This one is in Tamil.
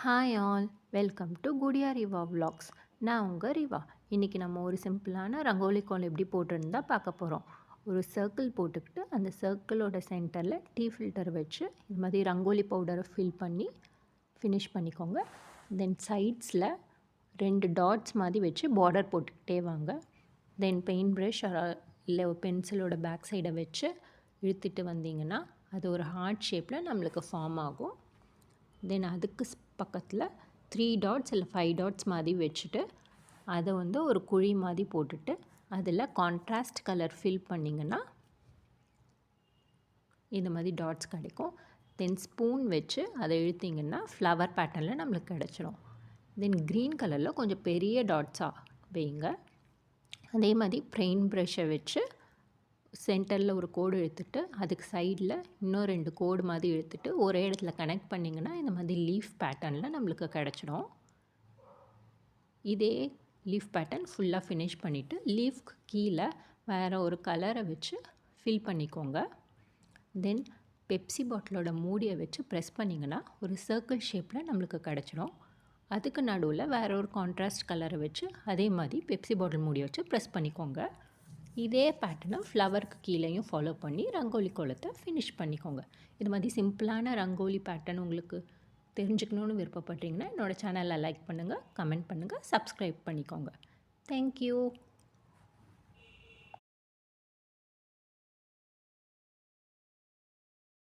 Hi all, welcome to Gudiya Riva vlogs. நான் உங்கள் ரிவா. இன்றைக்கி நம்ம ஒரு சிம்பிளான ரங்கோலி கோலம் எப்படி போட்டுருந்தா பார்க்க போகிறோம். ஒரு சர்க்கிள் போட்டுக்கிட்டு அந்த சர்க்கிளோட சென்டரில் டீ ஃபில்டர் வச்சு இது மாதிரி ரங்கோலி பவுடரை ஃபில் பண்ணி ஃபினிஷ் பண்ணிக்கோங்க. தென் சைட்ஸில் 2 டாட்ஸ் மாதிரி வச்சு பார்டர் போட்டுக்கிட்டே வாங்க. தென் பெயிண்ட் ப்ரஷ் இல்லை பென்சிலோட பேக் சைடை வச்சு இழுத்துட்டு வந்தீங்கன்னா அது ஒரு ஹார்ட் ஷேப்பில் நம்மளுக்கு ஃபார்ம் ஆகும். தென் அதுக்கு பக்கத்தில் 3 டாட்ஸ் இல்லை 5 டாட்ஸ் மாதிரி வச்சுட்டு அதை ஒரு குழி மாதிரி போட்டுட்டு அதில் கான்ட்ராஸ்ட் கலர் ஃபில் பண்ணிங்கன்னா இந்த மாதிரி டாட்ஸ் கிடைக்கும். தென் ஸ்பூன் வச்சு அதை இழுத்திங்கன்னா ஃப்ளவர் பேட்டர்னில் நம்மளுக்கு கிடச்சிடும். தென் க்ரீன் கலரில் கொஞ்சம் பெரிய டாட்ஸாக வைங்க. அதே மாதிரி பெயிண்ட் ப்ரஷ்ஷை வச்சு சென்டரில் ஒரு கோடு இழுத்துட்டு அதுக்கு சைடில் இன்னும் 2 கோடு மாதிரி இழுத்துட்டு ஒரே இடத்துல கனெக்ட் பண்ணிங்கன்னா இந்த மாதிரி லீஃப் பேட்டர்னில் நம்மளுக்கு கிடச்சிடும். இதே லீஃப் பேட்டர்ன் ஃபுல்லாக ஃபினிஷ் பண்ணிவிட்டு லீஃப்க்கு கீழே வேறு ஒரு கலரை வச்சு ஃபில் பண்ணிக்கோங்க. தென் பெப்சி பாட்டிலோட மூடியை வச்சு ப்ரெஸ் பண்ணிங்கன்னா ஒரு சர்க்கிள் ஷேப்பில் நம்மளுக்கு கிடச்சிடும். அதுக்கு நடுவில் வேறு ஒரு கான்ட்ராஸ்ட் கலரை வச்சு அதே மாதிரி பெப்சி பாட்டில் மூடியை வச்சு ப்ரெஸ் பண்ணிக்கோங்க. இதே பேட்டர்னை ஃப்ளவருக்கு கீழேயும் ஃபாலோ பண்ணி ரங்கோலி கோலத்தை ஃபினிஷ் பண்ணிக்கோங்க. இது மாதிரி சிம்பிளான ரங்கோலி பேட்டர்ன் உங்களுக்கு தெரிஞ்சுக்கணுன்னு விருப்பப்பட்டீங்கன்னா என்னோடய சேனலை லைக் பண்ணுங்கள், கமெண்ட் பண்ணுங்கள், சப்ஸ்கிரைப் பண்ணிக்கோங்க. தேங்க்யூ.